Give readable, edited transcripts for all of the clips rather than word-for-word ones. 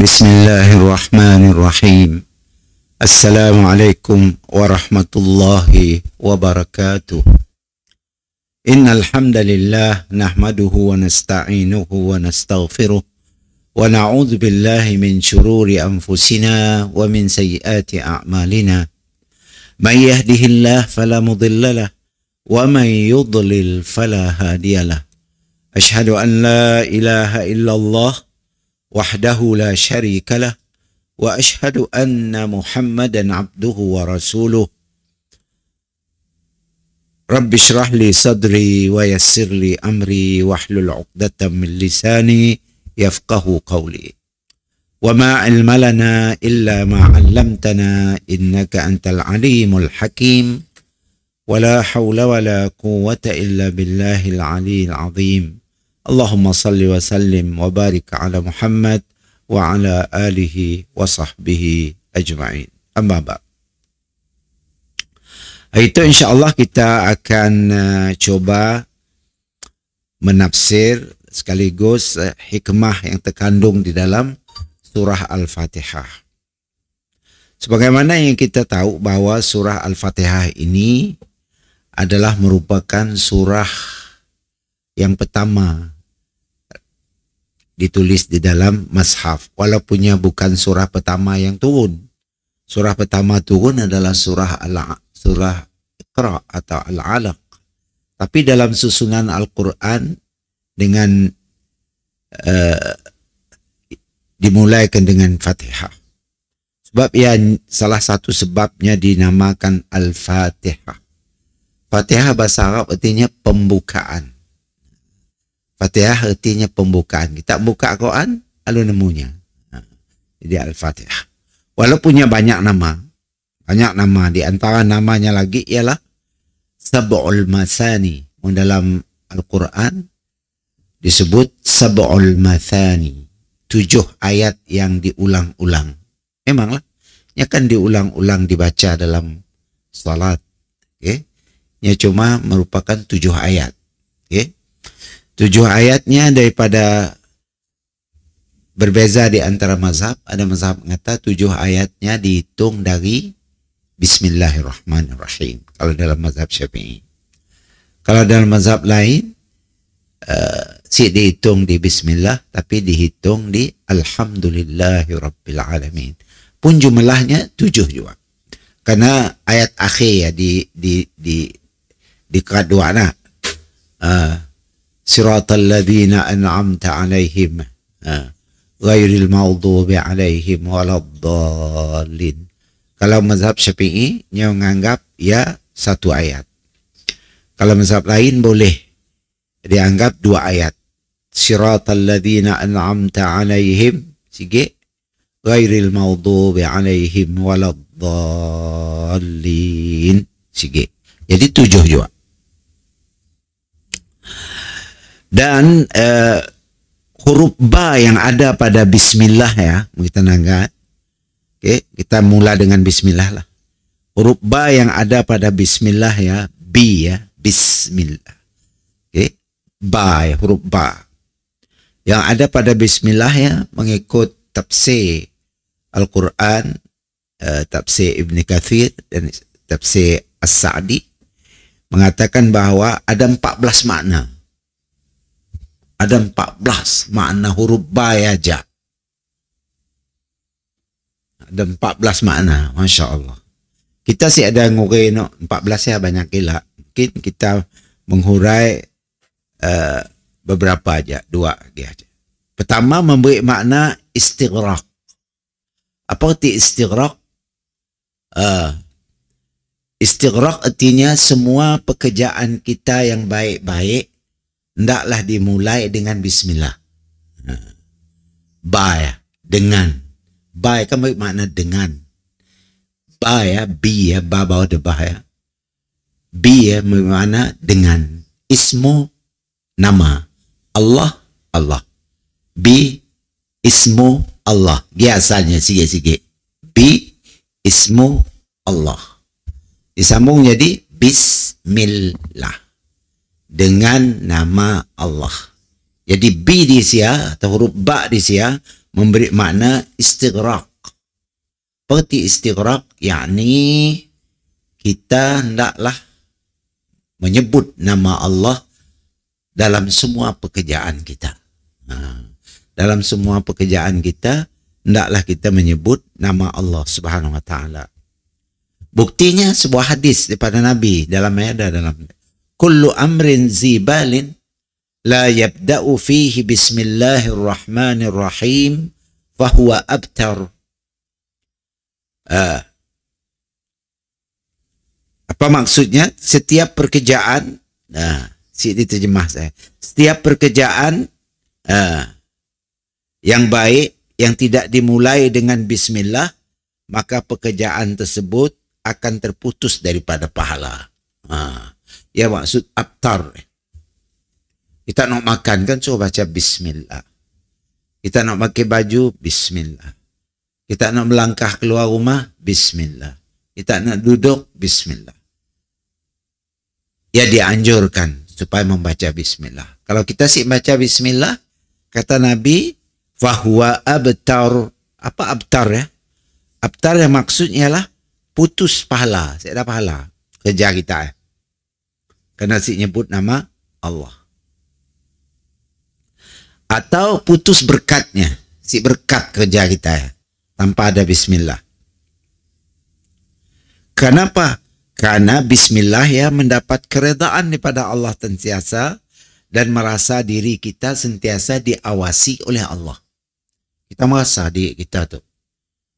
Bismillahirrahmanirrahim. Assalamualaikum warahmatullahi wabarakatuh. Innal hamdalillah nahmaduhu wa nasta'inuhu wa nastaghfiruh wa na'udzu billahi min shururi anfusina wa min sayyiati a'malina. May yahdihillahu fala mudilla lahu wa may yudlil fala hadiyalah. Ashhadu an la ilaha illallah wahdahu la syarika lah wa ashhadu anna Muhammadan abduhu wa rasuluh. Rabbi shrah li sadri wa yassir li amri wahlul 'uqdatam min lisani yafqahu qawli. Wa ma 'ilma lana illa ma 'allamtana innaka antal alimul hakim. Wa la hawla wa la quwwata illa billahil 'aliyyil 'azim. Allahumma salli wa sallim wa barik ala Muhammad wa ala alihi wa sahbihi ajma'in. Amma ba'd. Itu insyaAllah kita akan coba menafsir sekaligus hikmah yang terkandung di dalam surah Al-Fatihah. Sebagaimana yang kita tahu bahwa surah Al-Fatihah ini adalah merupakan surah yang pertama ditulis di dalam Mashaf, walaupunnya bukan surah pertama yang turun. Surah pertama turun adalah surah Iqra atau Al-Alaq. Tapi dalam susunan Al-Quran dengan dimulaikan dengan Fatihah. Sebab yang salah satu sebabnya dinamakan Al-Fatihah. Fatihah bahasa Arab artinya pembukaan. Fatihah artinya pembukaan. Kita buka Quran, lalu nemunya. Jadi Al-Fatihah. Walaupunnya banyak nama. Banyak nama. Di antara namanya lagi ialah Sab'ul Mathani. Dalam Al-Quran disebut Sab'ul Mathani. 7 ayat yang diulang-ulang. Memanglah. Ia kan diulang-ulang dibaca dalam salat. Okay? Ia cuma merupakan 7 ayat. Okay? 7 ayatnya daripada berbeza di antara mazhab. Ada mazhab mengata 7 ayatnya dihitung dari Bismillahirrahmanirrahim. Kalau dalam mazhab Syafi'i. Kalau dalam mazhab lain, dihitung di Bismillah, tapi dihitung di Alhamdulillahirrabbilalamin. Pun jumlahnya 7 juga. Karena ayat akhir ya di kerat dua nak. Siratal ladzina an'amta 'alaihim ghairil maghdubi 'alaihim waladdallin. Kalau mazhab Syafi'i dia menganggap ya 1 ayat. Kalau mazhab lain boleh dianggap 2 ayat. Siratal ladzina an'amta 'alaihim sikit, ghairil maghdubi 'alaihim waladdallin sikit. Jadi 7 juga. Dan huruf ba yang ada pada Bismillah ya, kita nanggat. Okay, kita mula dengan Bismillah lah. Huruf ba yang ada pada Bismillah ya, bi ya, Bismillah. Okay, ba ya, huruf ba. Yang ada pada Bismillah ya, mengikut tafsir Al-Quran, tafsir Ibn Kathir dan tafsir As-Sa'di, mengatakan bahawa ada 14 makna. Ada 14 makna huruf ba ya ja. Ada 14 makna, Masya Allah. Kita sih ada ngurai no, 14 ya banyak gila. Mungkin kita menghurai beberapa aja, 2 aja. Pertama memberi makna istighraq. Apa arti istighraq? Istighraq artinya semua pekerjaan kita yang baik-baik hendaklah dimulai dengan Bismillah. Ba ya, dengan. Ba kan bermakna dengan. Ba ya, bi ya, ba bawah debah ya. Bi ya bermakna dengan. Ismu, nama. Allah, Allah. Bi, ismu Allah. Dia asalnya sikit-sikit. Bi, ismu Allah. Disambung jadi Bismillah. Dengan nama Allah. Jadi bi di sia atau huruf ba di sia memberi makna istighraq. Seperti istighraq, yakni kita hendaklah menyebut nama Allah dalam semua pekerjaan kita. Dalam semua pekerjaan kita, hendaklah kita menyebut nama Allah Subhanahu wa taala. Buktinya sebuah hadis daripada Nabi dalam ayat dalam kullu amrin zibalin la yabda'u fihi bismillahirrahmanirrahim fahuwa abtar. Apa maksudnya? Setiap pekerjaan, diterjemah saya. Setiap pekerjaan yang baik yang tidak dimulai dengan bismillah, maka pekerjaan tersebut akan terputus daripada pahala. Ya, maksud abtar. Kita nak makan kan suruh baca bismillah. Kita nak pakai baju, bismillah. Kita nak melangkah keluar rumah, bismillah. Kita nak duduk, bismillah. Ya, dianjurkan supaya membaca bismillah. Kalau kita sih baca bismillah, kata Nabi, fahuwa abtar. Apa abtar ya? Abtar yang maksudnya lah putus pahala. Saya ada pahala kerja kita ya. Karena si nyebut nama Allah. Atau putus berkatnya. Si berkat kerja kita ya. Tanpa ada bismillah. Kenapa? Karena bismillah ya mendapat keredaan daripada Allah sentiasa dan merasa diri kita sentiasa diawasi oleh Allah. Kita merasa diri kita tu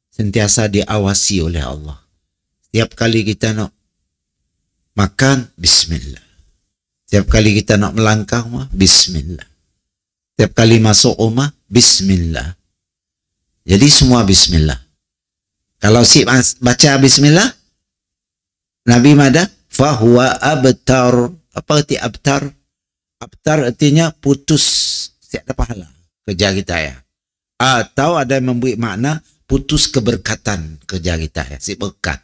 sentiasa diawasi oleh Allah. Setiap kali kita nak makan, bismillah. Setiap kali kita nak melangkah, bismillah. Setiap kali masuk rumah, bismillah. Jadi semua bismillah. Kalau si baca bismillah, Nabi mada fahuwa abtar. Apa arti abtar? Abtar artinya putus, tiada pahala kerja kita ya. Atau ada yang memberi makna putus keberkatan kerja kita ya, si berkat.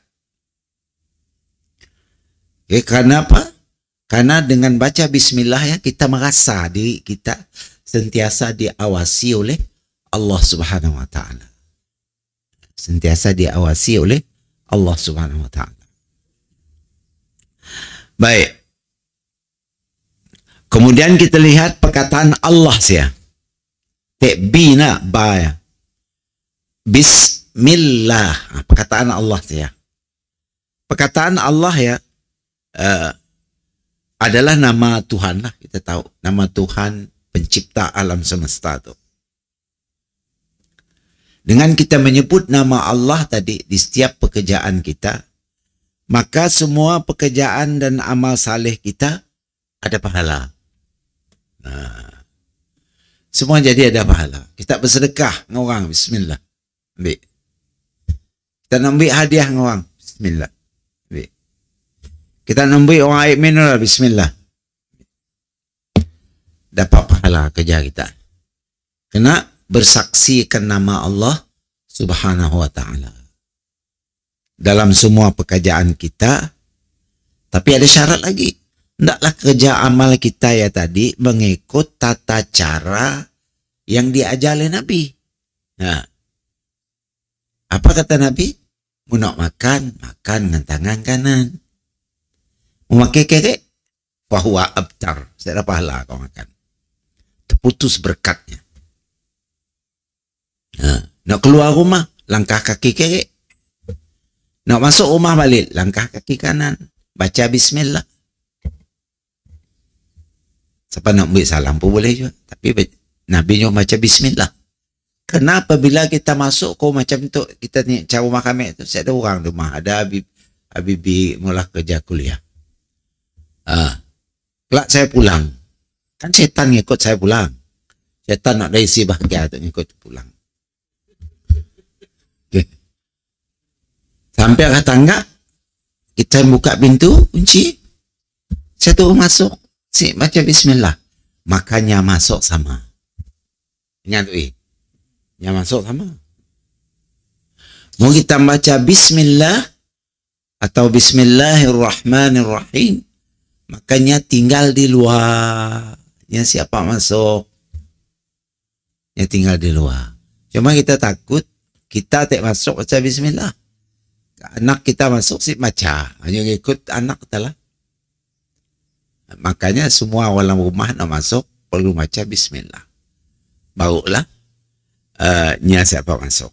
Karena apa? Karena dengan baca bismillah ya, kita merasa diri kita sentiasa diawasi oleh Allah Subhanahu wa taala. Sentiasa diawasi oleh Allah Subhanahu wa taala. Baik. Kemudian kita lihat perkataan Allah saja. Bina ba. Bismillah. Perkataan Allah saja. Perkataan Allah ya adalah nama Tuhan lah, kita tahu. Nama Tuhan pencipta alam semesta itu. Dengan kita menyebut nama Allah tadi di setiap pekerjaan kita, maka semua pekerjaan dan amal saleh kita ada pahala. Semua jadi ada pahala. Kita bersedekah dengan orang, bismillah. Ambil. Kita nak ambil hadiah dengan orang, bismillah. Ambil. Kita nak ambil orang air mineral, bismillah. Dapat pahala kerja kita. Kena bersaksikan nama Allah Subhanahu wa ta'ala dalam semua pekerjaan kita. Tapi ada syarat lagi. Hendaklah kerja amal kita ya tadi mengikut tata cara yang diajar oleh Nabi. Apa kata Nabi? Mau nak makan, makan dengan tangan kanan. Mau makan kerek, fahuwa abtar. Saya ada pahala kau makan. Terputus berkatnya. Nak keluar rumah, langkah kaki kiri. Nak masuk rumah balik, langkah kaki kanan. Baca bismillah. Siapa nak ambil salam pun boleh juga. Tapi Nabi juga baca bismillah. Kenapa bila kita masuk kau macam tu, kita ni cara rumah kami tu, saya ada orang di rumah, ada Habibi mula kerja kuliah. Kelak saya pulang. Kan setan ngikut saya pulang. Setan nak dari si bahagia tu ngikut pulang. Sampai ke tangga, kita buka pintu, kunci. Saya turun masuk. Si baca bismillah. Makanya masuk sama. Ingat tu yang masuk sama. Mau kita baca bismillah atau bismillahirrahmanirrahim, makanya tinggal di luar. Yang siapa masuk, yang tinggal di luar. Cuma kita takut kita tak masuk baca bismillah. Anak kita masuk sih baca, hanya ikut anak kita lah. Makanya semua orang rumah nak masuk perlu baca bismillah. Barulah nya siapa masuk.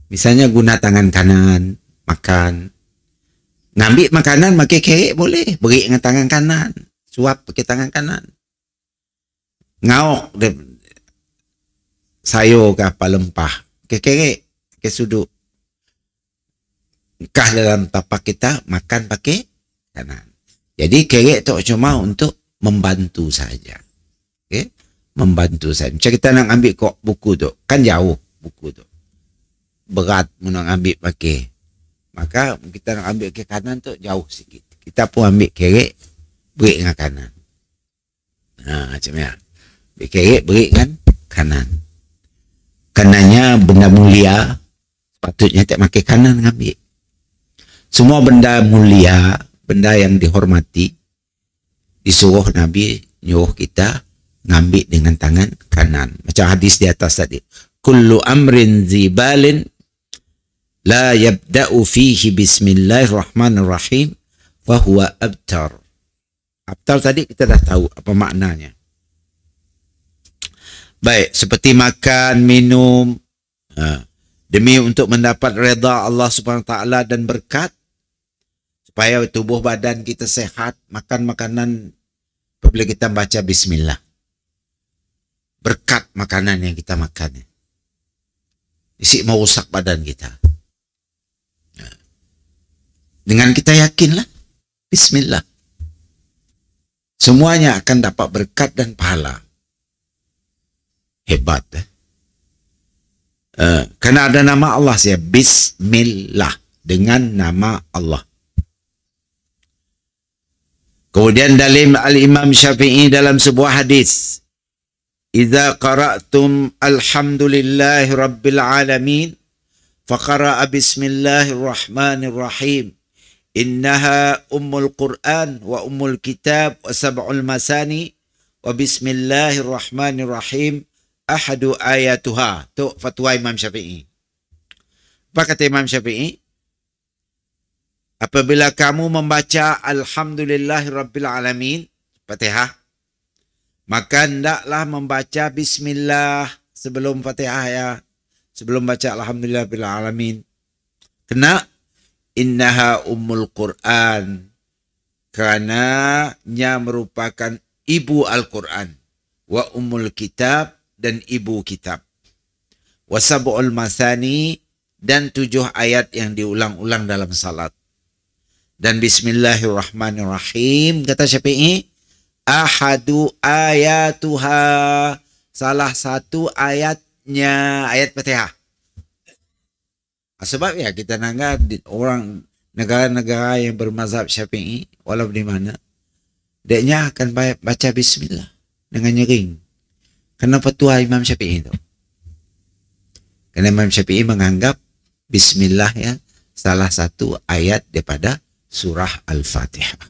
Misalnya guna tangan kanan makan. Ngambil makanan pakai kerek boleh, beri dengan tangan kanan, suap pakai tangan kanan. Ngauk sayur ke apa lempah, pakai kerek, pakai sudut. Kah dalam tapak kita makan pakai kanan. Jadi kerek tu cuma untuk membantu saja. Okay? Membantu saja. Macam kita nak ambil kok buku tu, kan jauh buku tu. Berat nak ambil pakai. Maka kita nak ambil ke kanan tu jauh sikit. Kita pun ambil kerek, beri dengan kanan. Macam ni. Ambil kerek, beri dengan kanan. Kanannya benda mulia, sepatutnya tak pakai kanan ambil. Semua benda mulia, benda yang dihormati, disuruh Nabi nyuruh kita ngambil dengan tangan kanan. Macam hadis di atas tadi. Kullu amrin zibalin la yabda'u fihi bismillahirrahmanirrahim fahuwa abtar. Abtar tadi kita dah tahu apa maknanya. Baik, seperti makan, minum, demi untuk mendapat redha Allah Subhanahu Wa Taala dan berkat, supaya tubuh badan kita sehat, makan makanan apabila kita baca bismillah. Berkat makanan yang kita makan. Isi mau rusak badan kita. Dengan kita yakinlah bismillah. Semuanya akan dapat berkat dan pahala. Hebat. Karena ada nama Allah saya, bismillah, dengan nama Allah. Kemudian dalam Al-Imam Syafi'i dalam sebuah hadis, "Idza qara'tum alhamdulillahi rabbil alamin, faqara'a bismillahirrahmanirrahim. Innaha ummul Qur'an wa ummul kitab wa sab'ul masani wa bismillahirrahmanirrahim ahadu ayatuha." Tu fatwa Imam Syafi'i. Apa kata Imam Syafi'i? Apabila kamu membaca Alhamdulillahirabbil alamin, Fatihah, maka hendaklah membaca bismillah sebelum Fatihah ya. Sebelum baca Alhamdulillahirabbil alamin. Kena innaha ummul Qur'an. Kerana nya merupakan ibu Al-Quran. Wa ummul kitab, dan ibu kitab. Wa sab'ul masani, dan 7 ayat yang diulang-ulang dalam salat. Dan bismillahirrahmanirrahim, kata Syafi'i, ahadu ayatuha, salah satu ayatnya, ayat Fatihah. Sebab ya kita nanggap orang negara-negara yang bermazhab Syafi'i, walau di mana, dia akan baca bismillah dengan nyering. Kenapa fatwa Imam Syafi'i itu? Karena Imam Syafi'i menganggap bismillah ya salah satu ayat daripada surah Al-Fatihah.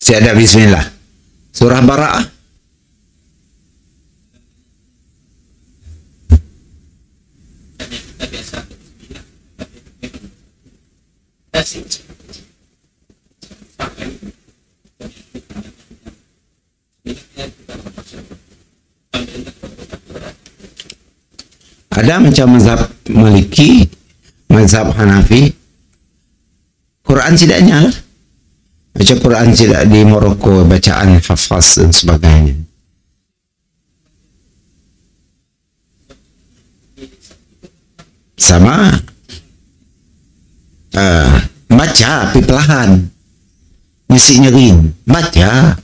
Si ada bismillah. Surah Bara'ah. Ada macam mazhab Maliki, mazhab Hanafi, Quran tidaknya lah. Macam Quran tidak di Morocco, bacaan hafaz dan sebagainya. Sama. Baca, tapi perlahan. Ngisi nyerin. Baca.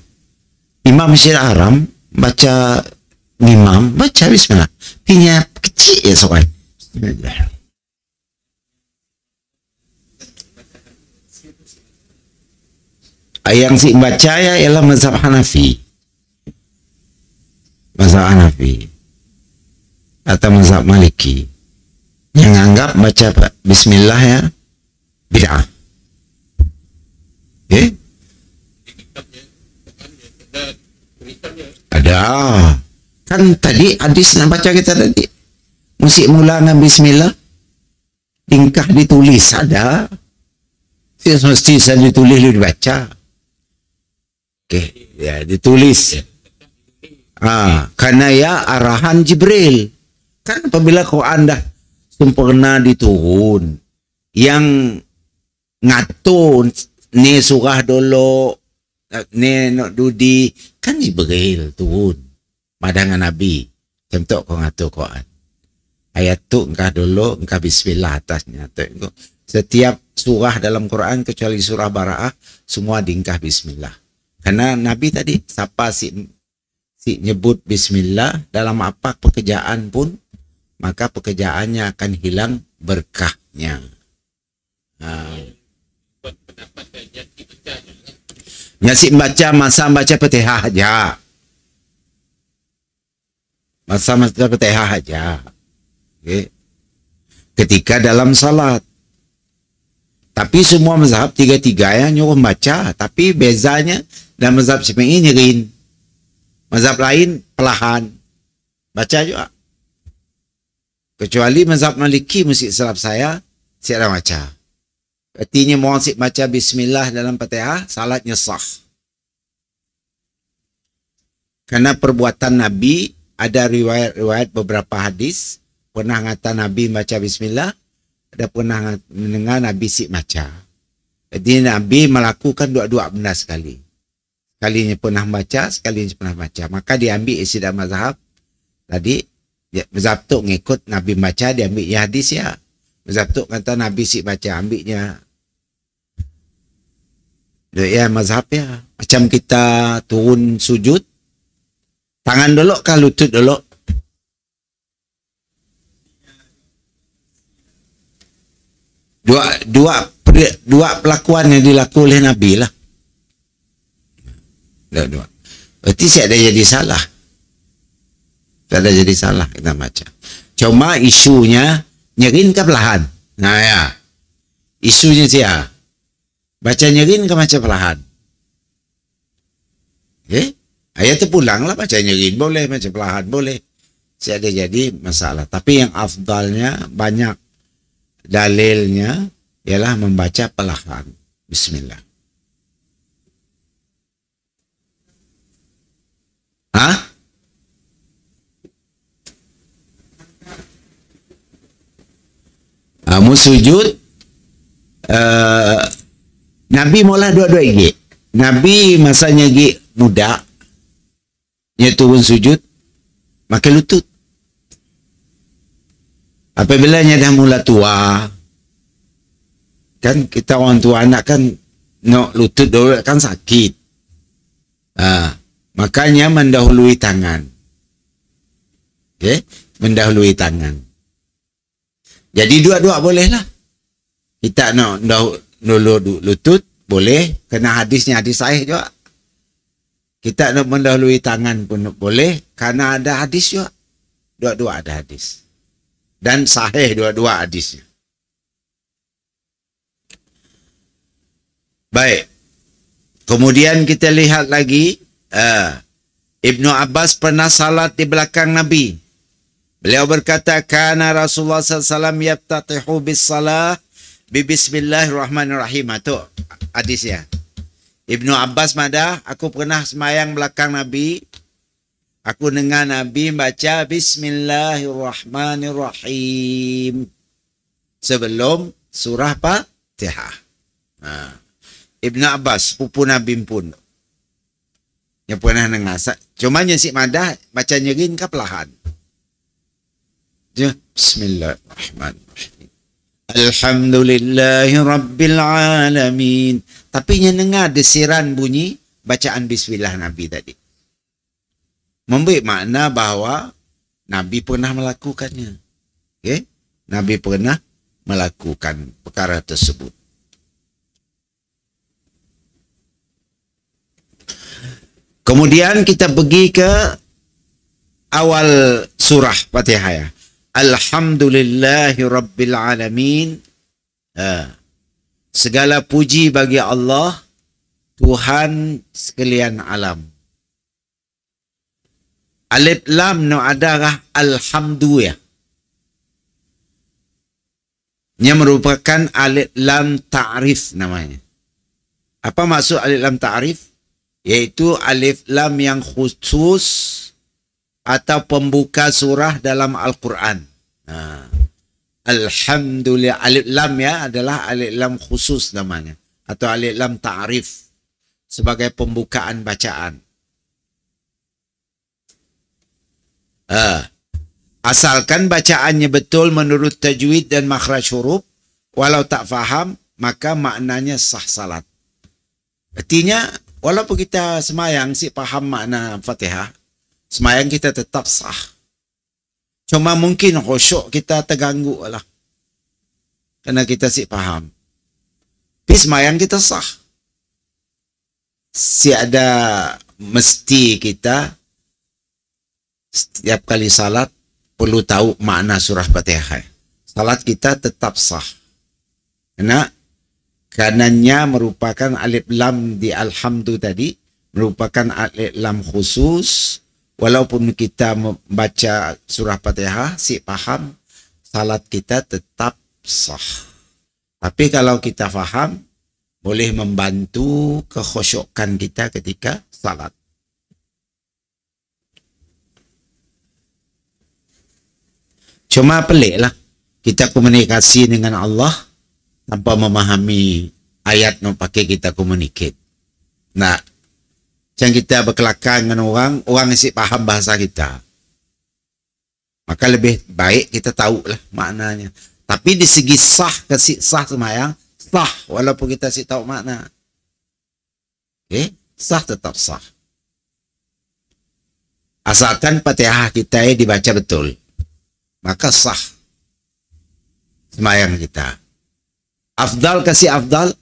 Imam Masjid Haram, baca imam, baca bismillah. Pinya kecil ya soal. Yang si baca ya ialah mazhab Hanafi. Mazhab Hanafi. Atau mazhab Maliki. yang anggap baca bismillah ya bid'ah. Okay? Ada. Kan tadi hadis nak baca kita tadi. Mesti mula dengan bismillah. Tingkah ditulis ada. Mesti saya ditulis lu dibaca. Okey, ya ditulis. Karena ya arahan Jibril. Kan apabila Quran dah sempurna diturun, yang ngatur ni surah dulu, ni nak dudi, kan Jibril turun. Madangan Nabi. Macam tu kau ngatur Quran. Ayat tu engkau dulu, engkau bismillah atasnya. Setiap surah dalam Quran kecuali surah Bara'ah, semua diingkah bismillah. Karena Nabi tadi, siapa si nyebut bismillah dalam apa pekerjaan pun, maka pekerjaannya akan hilang berkahnya. Nyasik baca, masa baca Fatihah aja. Masa Fatihah aja. Okay. Ketika dalam salat. Tapi semua mazhab tiga-tiga yang nyuruh baca. Tapi bezanya dalam mazhab Syafi'i nyerin. Mazhab lain perlahan. Baca juga. Kecuali mazhab Maliki mesti silap saya ada baca. Artinya mohon sik baca bismillah dalam Fatihah, salatnya sah. Karena perbuatan Nabi ada riwayat beberapa hadis pernah ngata Nabi baca bismillah, ada pernah mendengar Nabi sik baca. Jadi Nabi melakukan dua-dua benda sekali. Sekalinya pernah baca, sekalinya pernah baca. Maka diambil isi dalam mazhab tadi, ya, mazhab tu ngikut Nabi baca, diambil ya hadis ya. Mazhab tu kata Nabi sik baca, ambilnya ya mazhab ya. Macam kita turun sujud, tangan dulu kah lutut dulu? Dua pelakuan yang dilakukan oleh Nabi lah. Dua. Berarti saya ada jadi salah. Saya ada jadi salah kita baca. Cuma isunya nyerin ke perlahan. Nah ya. Isunya siapa? Baca nyerin ke baca perlahan? Okay? Ayat terpulang lah baca nyerin boleh, baca perlahan boleh. Saya ada jadi masalah. Tapi yang afdalnya banyak dalilnya ialah membaca perlahan. Bismillah. Kamu sujud, Nabi mula dua-dua gigi. Nabi masanya gigi muda, dia turun sujud, makai lutut. Apabila dia dah mula tua, kan kita orang tua anak kan, no lutut dulu kan sakit. Makanya mendahului tangan. Okay? Mendahului tangan. Jadi dua-dua boleh lah. Kita nak dulu lutut, boleh. Kena hadisnya hadis sahih juga. Kita nak mendahului tangan pun boleh. Karena ada hadis juga. Dua-dua ada hadis. Dan sahih dua-dua hadisnya. Baik. Kemudian kita lihat lagi. Ibnu Abbas pernah salat di belakang Nabi. Beliau berkata, kana Rasulullah SAW yaftatihu bis-salah bi bismillahirrahmanirrahim. Itu hadisnya. Ibnu Abbas madah, aku pernah semayang belakang Nabi. Aku dengar Nabi baca bismillahirrahmanirrahim. Sebelum surah Fatihah. Ibnu Abbas, pupu Nabi pun. Yang pernah dengar. Cuma nyesik madah, baca nyerin ke perlahan. Bismillahirrahmanirrahim. Alhamdulillahi Rabbil Alamin. Tapi yang dengar desiran bunyi bacaan bismillah Nabi tadi. Memberi makna bahawa Nabi pernah melakukannya. Okay? Nabi pernah melakukan perkara tersebut. Kemudian kita pergi ke awal surah Fatihah ya. Alhamdulillahi Rabbil Alamin. Segala puji bagi Allah, Tuhan sekalian alam. Alif lam no adalah alhamdu ya. Yang merupakan alif lam ta'rif namanya. Apa maksud alif lam ta'rif? Yaitu alif lam yang khusus atau pembuka surah dalam Al-Quran. Alhamdulillah, alif lam ya adalah alif lam khusus namanya. Atau alif lam ta'rif sebagai pembukaan bacaan. Asalkan bacaannya betul menurut tajwid dan makhraj huruf, walau tak faham, maka maknanya sah salat. Artinya, walaupun kita semayang si paham makna Fatihah, semayang kita tetap sah. Cuma mungkin khusyuk kita terganggu lah. Karena kita si paham. Tapi semayang kita sah. Si ada mesti kita setiap kali salat perlu tahu makna surah Fatihah. Salat kita tetap sah. Karena kanannya merupakan alif lam di alhamdu tadi, merupakan alif lam khusus. Walaupun kita membaca surah Fatihah, si paham, salat kita tetap sah. Tapi kalau kita faham, boleh membantu kekhusyukan kita ketika salat. Cuma pelik lah kita komunikasi dengan Allah tanpa memahami ayat yang pakai kita communicate. Nah, macam kita berkelakar dengan orang isi paham bahasa kita. Maka lebih baik kita tahu lah maknanya. Tapi di segi sah, sah semayang, sah walaupun kita si tahu makna. Okay? Sah tetap sah. Asalkan Fatihah kita dibaca betul, maka sah semayang kita. Afdal kasih afdal,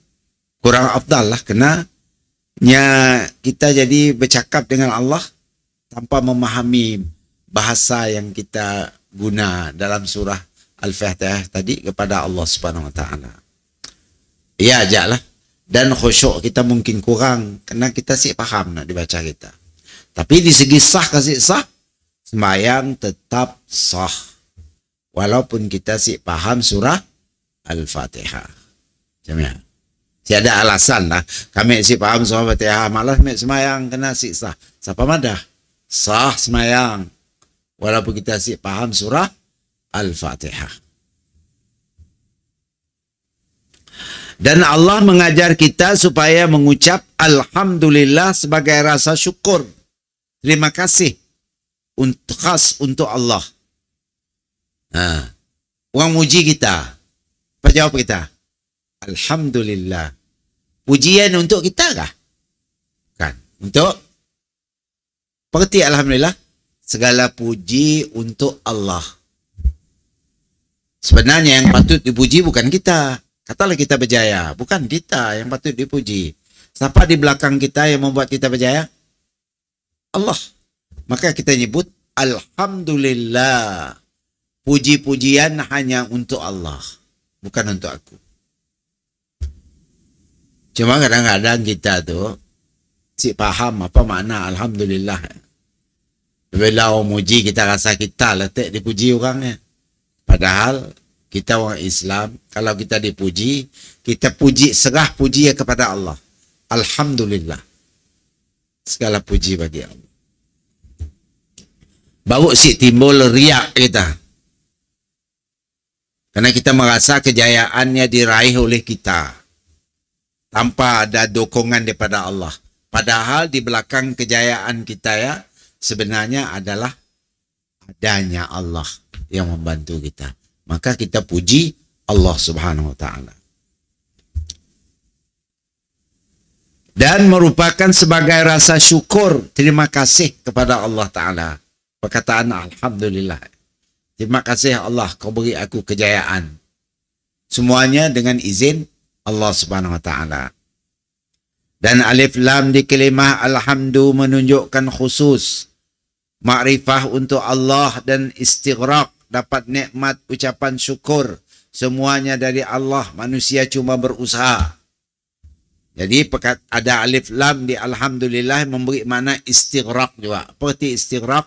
kurang afdal lah. Kena kita jadi bercakap dengan Allah tanpa memahami bahasa yang kita guna dalam surah Al-Fatihah tadi kepada Allah Subhanahu Wa Taala. Ya ajalah. Dan khusyuk kita mungkin kurang karena kita sih paham nak dibaca kita. Tapi di segi sah kasih sah, semayang tetap sah. Walaupun kita sih paham surah Al-Fatihah. Macam ya. Tiada alasan lah. Kami sih paham surah Al-Fatihah. Malah semayang kena sih sah. Siapa madah? Sah semayang. Walaupun kita sih paham surah Al-Fatihah. Dan Allah mengajar kita supaya mengucap Alhamdulillah sebagai rasa syukur. Terima kasih. Khas untuk Allah. Orang muji kita. Apa jawab kita? Alhamdulillah. Pujian untuk kita kah? Bukan. Untuk? Pengerti Alhamdulillah? Segala puji untuk Allah. Sebenarnya yang patut dipuji bukan kita. Katalah kita berjaya. Bukan kita yang patut dipuji. Siapa di belakang kita yang membuat kita berjaya? Allah. Maka kita nyebut Alhamdulillah. Puji-pujian hanya untuk Allah, bukan untuk aku. Cuma kadang-kadang kita tu si paham apa makna Alhamdulillah. Bila orang muji kita rasa kita letak dipuji orangnya. Padahal kita orang Islam, kalau kita dipuji, kita puji, serah puji kepada Allah. Alhamdulillah. Segala puji bagi Allah. Baru si timbul riak kita. Karena kita merasa kejayaannya diraih oleh kita. Tanpa ada dokongan daripada Allah. Padahal di belakang kejayaan kita ya, sebenarnya adalah adanya Allah yang membantu kita. Maka kita puji Allah Subhanahu Wa Taala. Dan merupakan sebagai rasa syukur, terima kasih kepada Allah Ta'ala. Perkataan Alhamdulillah. Terima kasih Allah kau beri aku kejayaan. Semuanya dengan izin Allah Subhanahu Wa Taala. Dan alif lam di kalimah alhamdu menunjukkan khusus makrifah untuk Allah dan istighraq dapat nikmat, ucapan syukur. Semuanya dari Allah, manusia cuma berusaha. Jadi ada alif lam di alhamdulillah memberi makna istighraq juga. Seperti istighraq,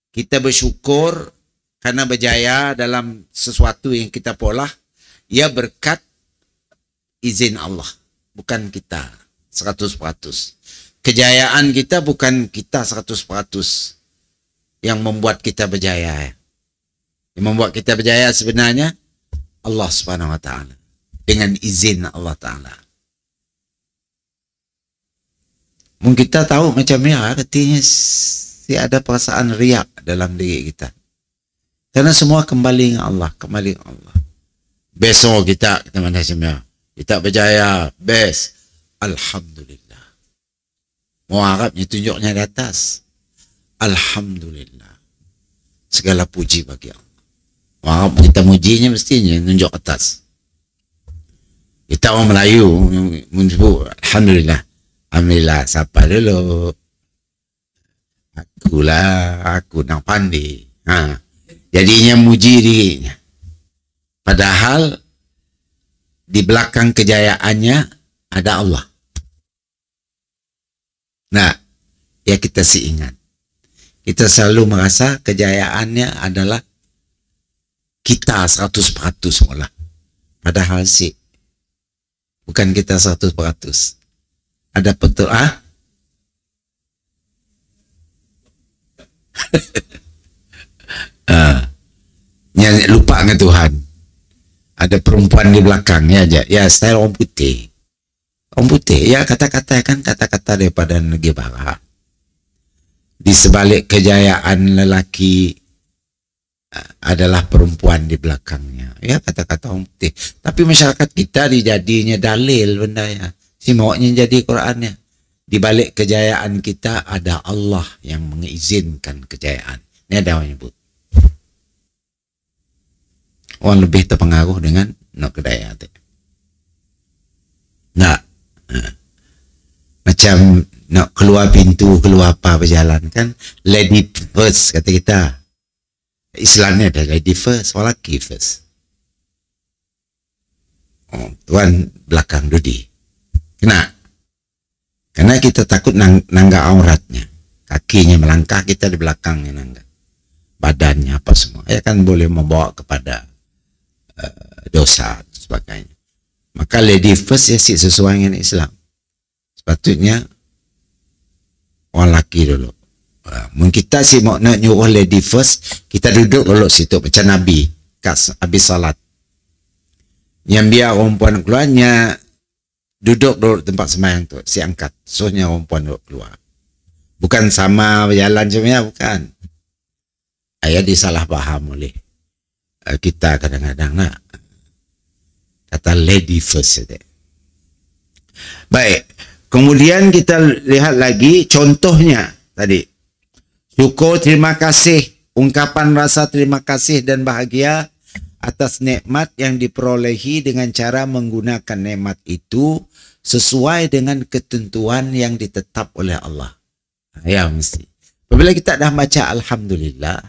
kita bersyukur karena berjaya dalam sesuatu yang kita polah, ia berkat izin Allah, bukan kita 100%. Kejayaan kita bukan kita 100% yang membuat kita berjaya. Yang membuat kita berjaya sebenarnya Allah Subhanahu wa taala dengan izin Allah taala. Mungkin kita tahu macam ni, artinya si ada perasaan riak dalam diri kita. Karena semua kembali ke Allah, kembali ke Allah. Besok kita mana semua, kita berjaya, best, alhamdulillah. Mau Arabnya tunjuknya di atas, alhamdulillah. Segala puji bagi Allah. Mau Arab kita mujinya mestinya tunjuk atas. Kita orang Melayu menyebut alhamdulillah. Alhamdulillah, siapa dulu? Aku nak pandai. Jadinya muji dirinya. Padahal di belakang kejayaannya ada Allah. Nah, ya kita sih ingat. Kita selalu merasa kejayaannya adalah kita 100% malah. Padahal sih bukan kita 100%. Ada betul lupa dengan Tuhan. Ada perempuan di belakangnya aja. Ya, style orang putih. Orang putih, ya kata-kata kan kata-kata daripada negeri barat. Di sebalik kejayaan lelaki adalah perempuan di belakangnya. Ya kata-kata orang putih. Tapi masyarakat kita dijadinya dalil benda ya. Si maunya jadi Qurannya. Di balik kejayaan kita ada Allah yang mengizinkan kejayaan. Ini ada orang nyebut. Orang lebih terpengaruh dengan nak kedaya. Macam nak keluar pintu, keluar apa berjalan kan, lady first kata kita. Islamnya ada lady first, lelaki first. Tuan belakang dudi. Karena kita takut nangga auratnya. Kakinya melangkah, kita di belakangnya nangga. Badannya apa semua. Ya kan boleh membawa kepada dosa dan sebagainya. Maka lady first ya sih sesuai dengan Islam. Sepatutnya orang laki dulu. Mungkin kita sih mau nak nyuruh lady first, kita duduk dulu situ macam Nabi habis salat. Yang biar orang puan keluarnya duduk dulu tempat sembahyang tu, si angkat. Suruhnya orang puan duduk keluar. Bukan sama berjalan macamnya, bukan. Ayah disalah paham oleh kita kadang-kadang nak kata lady first saja. Baik, kemudian kita lihat lagi contohnya tadi. Syukur, terima kasih, ungkapan rasa terima kasih dan bahagia atas nikmat yang diperolehi dengan cara menggunakan nikmat itu sesuai dengan ketentuan yang ditetap oleh Allah. Ya mesti. Apabila kita dah baca alhamdulillah,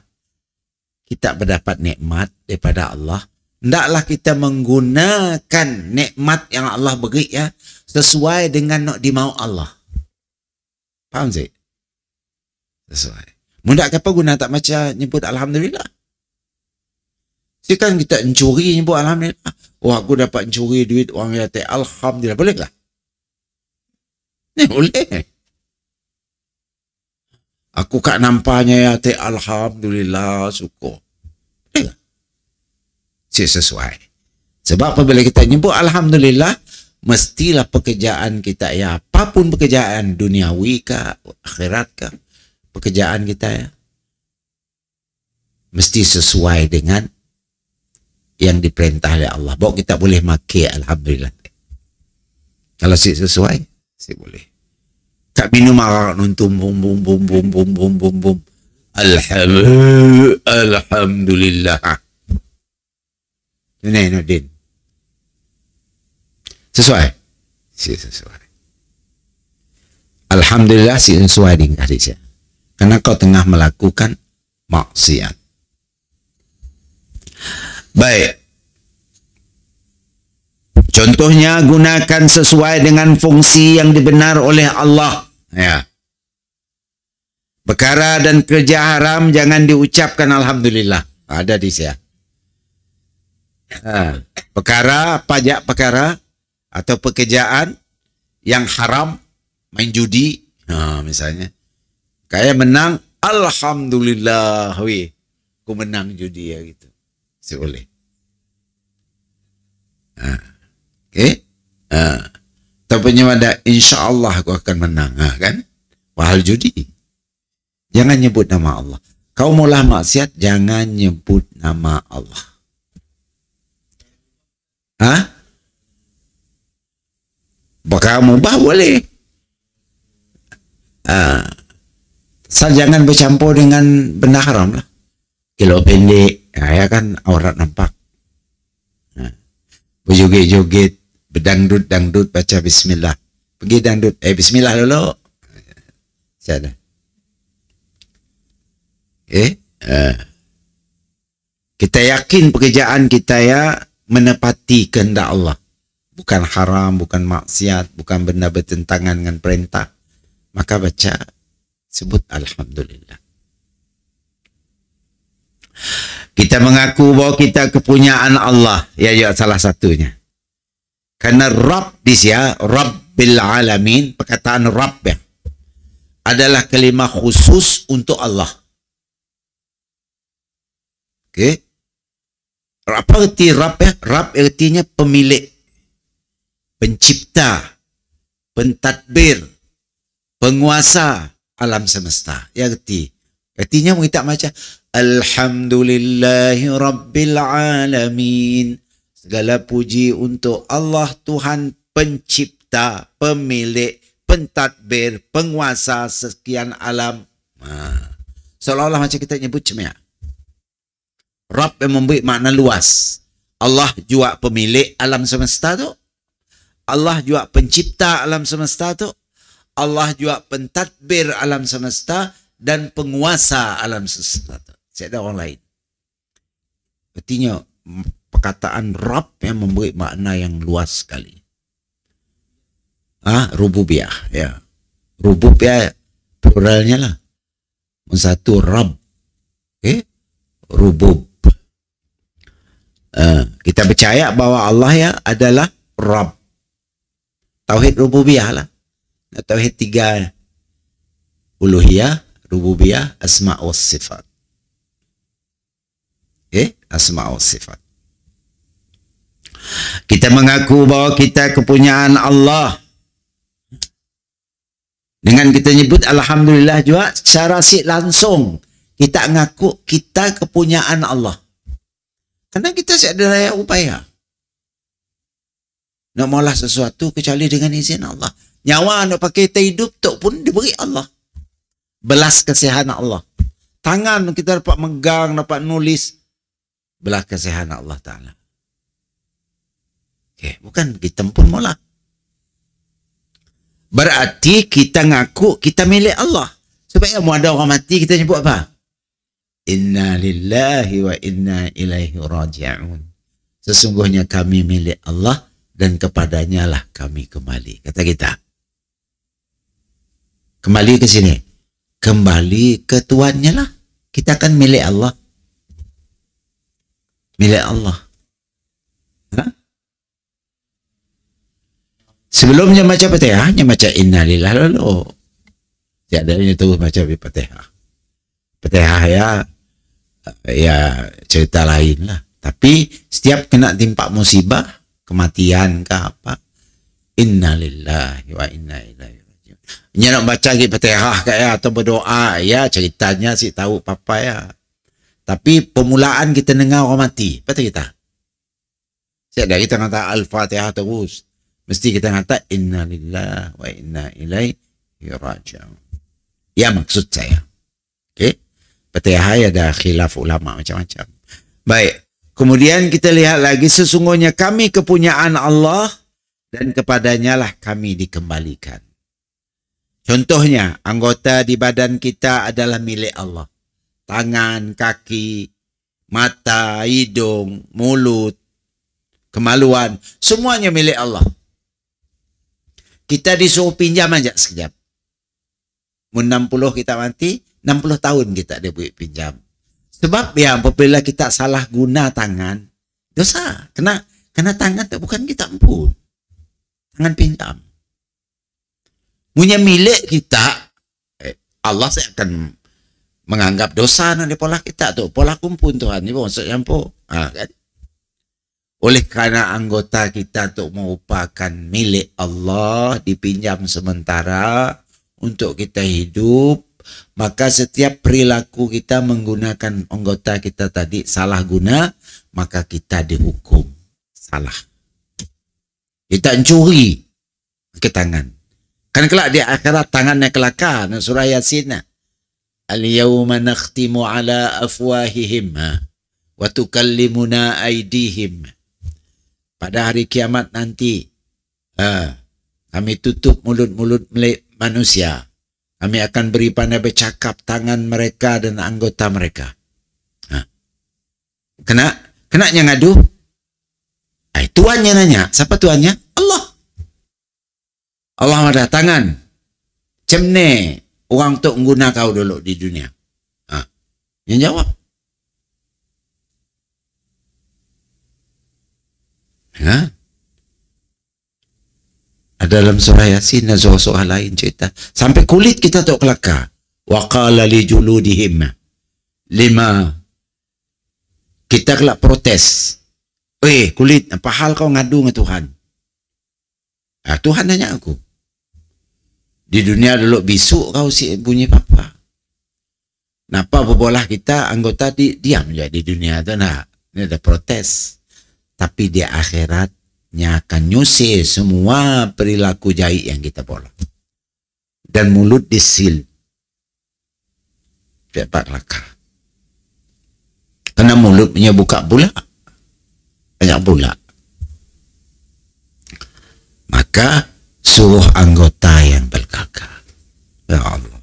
kita mendapat nikmat daripada Allah, hendaklah kita menggunakan nikmat yang Allah beri ya sesuai dengan nak dimau Allah. Faham tak? Sesuai. Mudah apa guna tak baca nyebut alhamdulillah? Sekarang kita mencuri nyebut alhamdulillah. Oh, aku dapat mencuri duit orang yatim, alhamdulillah. Boleh tak? Boleh. Aku kat nampaknya yatim, alhamdulillah, syukur. Boleh tak? Sesuai. Sebab apabila kita nyebut alhamdulillah, mestilah pekerjaan kita ya, apapun pekerjaan duniawi kah, akhirat kah, pekerjaan kita ya, mesti sesuai dengan yang diperintah oleh Allah. Bawa kita boleh makai alhamdulillah. Kalau si sesuai, si boleh. Tak minum arak nonton bum bum bum bum bum bum bum bum. Alhamdulillah. Ini Nudin. Sesuai. Si sesuai. Alhamdulillah si sesuai dengan hadisnya. Karena kau tengah melakukan maksiat. Baik. Contohnya, gunakan sesuai dengan fungsi yang dibenar oleh Allah. Ya. Perkara dan kerja haram jangan diucapkan alhamdulillah. Ada di sini. Perkara, pajak perkara atau pekerjaan yang haram, main judi, misalnya. Kayak menang, alhamdulillah, weh, aku menang judi ya gitu. Boleh. Okey. Tapi ada insya-Allah aku akan menang, kan? Wahal judi. Jangan nyebut nama Allah. Kau mula maksiat, jangan nyebut nama Allah. Bakal mubah boleh. Asal jangan bercampur dengan benda haram lah. Kilo pendek, ya kan aurat nampak. Berjoget-joget, berdangdut-dangdut, baca bismillah. Pergi dangdut, bismillah dulu. Saya kita yakin pekerjaan kita ya menepati kehendak Allah. Bukan haram, bukan maksiat, bukan benda bertentangan dengan perintah. Maka baca, sebut alhamdulillah. Kita mengaku bahawa kita kepunyaan Allah. Ya, salah satunya. Karena Rabb di sini, Rabbil Alamin, perkataan Rabb ya, adalah kalimah khusus untuk Allah. Okey. Apa erti Rabb ya? Rabb ertinya pemilik, pencipta, pentadbir, penguasa alam semesta. Ya erti. Artinya kita macam Alhamdulillahi Rabbil Alamin. Segala puji untuk Allah Tuhan pencipta, pemilik, pentadbir, penguasa sekian alam. Seolah-olah macam kita nyebut cemia. Rabb yang memberi makna luas. Allah juga pemilik alam semesta tu. Allah juga pencipta alam semesta tu. Allah juga pentadbir alam semesta dan penguasa alam semesta tu. Tidak ada orang lain. Artinya perkataan Rabb yang memberi makna yang luas sekali. Rububiyah, ya. Rububiyah pluralnya lah. Satu Rabb. Rubub. Kita percaya bahawa Allah ya adalah Rabb. Tauhid rububiyah lah. Tauhid tiga. Uluhiyah, rububiyah, asma' wa sifat. Asma' wa sifat. Kita mengaku bahawa kita kepunyaan Allah. Dengan kita nyebut alhamdulillah juga secara langsung kita ngaku kita kepunyaan Allah. Karena kita tidak ada upaya nak maulah sesuatu kecuali dengan izin Allah. Nyawa nak pakai kita hidup tu pun diberi Allah. Belas kasihan Allah. Tangan kita dapat megang, dapat nulis, belas kasihan Allah Ta'ala. Bukan kita pun maulah. Berarti kita ngaku kita milik Allah. Supaya mau ada orang mati kita nyebut apa? Inna lillahi wa inna ilaihi raji'un. Sesungguhnya kami milik Allah dan kepadanya lah kami kembali. Kata kita. Kembali ke sini. Kembali ke Tuannya lah. Kita kan milik Allah. Milik Allah. Sebelumnya baca Fatihahnya baca inna lillahi lalu. Tiadanya terus baca Fatihah. Fatihah ya cerita lain lah. Tapi setiap kena timpa musibah, kematian ke apa, inna lillahi wa inna ilaihi raji'un. Nak baca Fatihah kayak atau berdoa ya ceritanya si tahu papa ya. Tapi permulaan kita dengar orang mati, betul kita. Siapa kita kata Al-Fatihah terus. Mesti kita kata inna lillahi wa inna ilaihi raji'un. Ya maksud saya. Okey. Fatihah ada khilaf ulama macam-macam. Baik. Kemudian kita lihat lagi sesungguhnya kami kepunyaan Allah dan kepadanya lah kami dikembalikan. Contohnya anggota di badan kita adalah milik Allah. Tangan, kaki, mata, hidung, mulut, kemaluan, semuanya milik Allah. Kita disuruh pinjam aja sekejap. 60 kita mati, 60 tahun kita dia boleh pinjam. Sebab ya apabila kita salah guna tangan, dosa. Kena tangan tu bukan kita ampun. Tangan pinjam. Punya milik kita, Allah saya akan menganggap dosa nanti pola kita tu. Pola kumpul Tuhan. Ini maksudnya apa? Kan? Oleh karena anggota kita tu merupakan milik Allah, dipinjam sementara untuk kita hidup, maka setiap perilaku kita menggunakan anggota kita tadi salah guna, maka kita dihukum salah. Kita mencuri ke tangan. Kan kelak di akhirat tangannya kelakar. Surah Yasin. Al-yawma nakhtimu ala afwahihim wa tukallimuna aydihim. Pada hari kiamat nanti kami tutup mulut-mulut manusia. Kami akan beri pandai bercakap tangan mereka dan anggota mereka. Kena yang ngadu? Tuannya nanya. Siapa tuannya? Allah. Allah ada tangan. Macam ni orang tu guna kau dulu di dunia. Yang jawab. Dalam surah Yasin dan surah lain cerita. Sampai kulit kita tu kelakar. Wa qala li juludihim. 5. Kita kelak protes. Kulit, apa hal kau ngadu dengan Tuhan? Tuhan nanya aku. Di dunia dulu bisuk kau si bunyi apa? Napa berbolah kita anggota diam je di dunia tu nak. Ini ada protes. Tapi di akhirat akan nyusir semua perilaku jahit yang kita boleh. Dan mulut disil. Dapat laka. Karena mulut punya buka pula. Banyak pula. Maka suruh anggota yang berkaka. Ya Allah.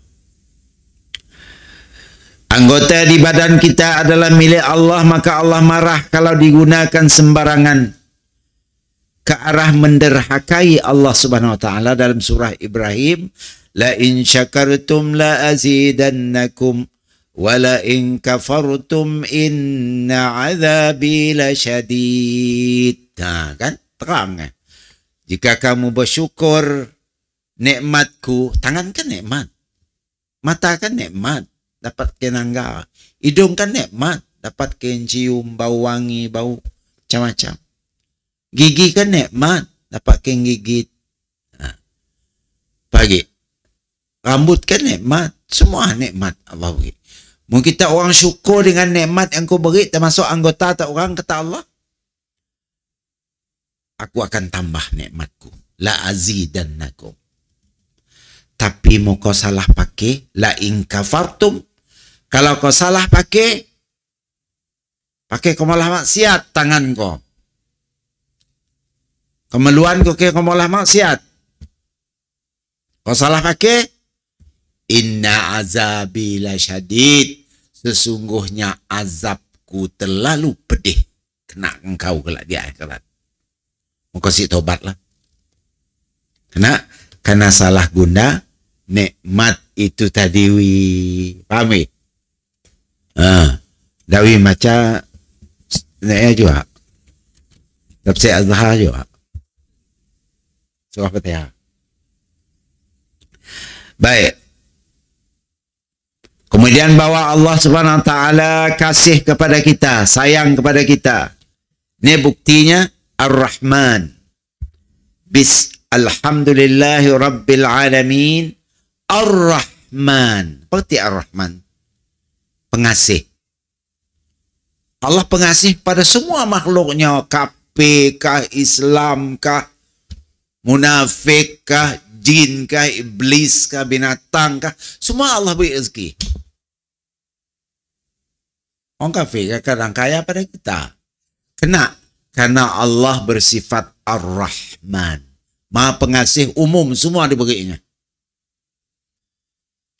Anggota di badan kita adalah milik Allah, maka Allah marah kalau digunakan sembarangan ke arah menderhakai Allah Subhanahu wa taala dalam surah Ibrahim, la in syakartum la azidannakum wa la in kafartum inna azabi lasyadid. Kan terang. Jika kamu bersyukur nikmatku, tangan kan nikmat, mata kan nikmat, dapat kenangga, hidung kan nikmat, dapat cium bau wangi, bau macam-macam. Gigi kan nikmat, dapat gigit. Pagi. Rambut kan nikmat, semua nikmat Allah beri. Mungkin kita orang syukur dengan nikmat yang kau beri, termasuk anggota tak orang, kata Allah, aku akan tambah nikmatku. La azidannakum. Tapi mau kau salah pakai, la in kafartum. Kalau kau salah pakai kau malah maksiat tangan kau. Kemeluan kau kira kau malah maksiat. Kau salah pakai, inna azabi lasyadid. Sesungguhnya azabku terlalu pedih. Kena engkau kelak di akhirat. Mau kasih tobatlah. Karena salah guna nikmat itu tadi paham ni? Dawi macam ni juga. Tafsir Azhar juga. Surah Fatihah. Baik. Kemudian bahwa Allah Subhanahu wa taala kasih kepada kita, sayang kepada kita. Ini buktinya Ar-Rahman. Alhamdulillahi Rabbil Alamin. Ar-Rahman. Berarti Ar-Rahman. Pengasih. Allah pengasih pada semua makhluknya. Kafir kah, Islam kah, munafik kah, jin kah, iblis kah, binatang kah, semua Allah beri rezeki. Orang kafir kadang kaya pada kita. Karena Allah bersifat Ar-Rahman. Maha pengasih umum, semua diberinya.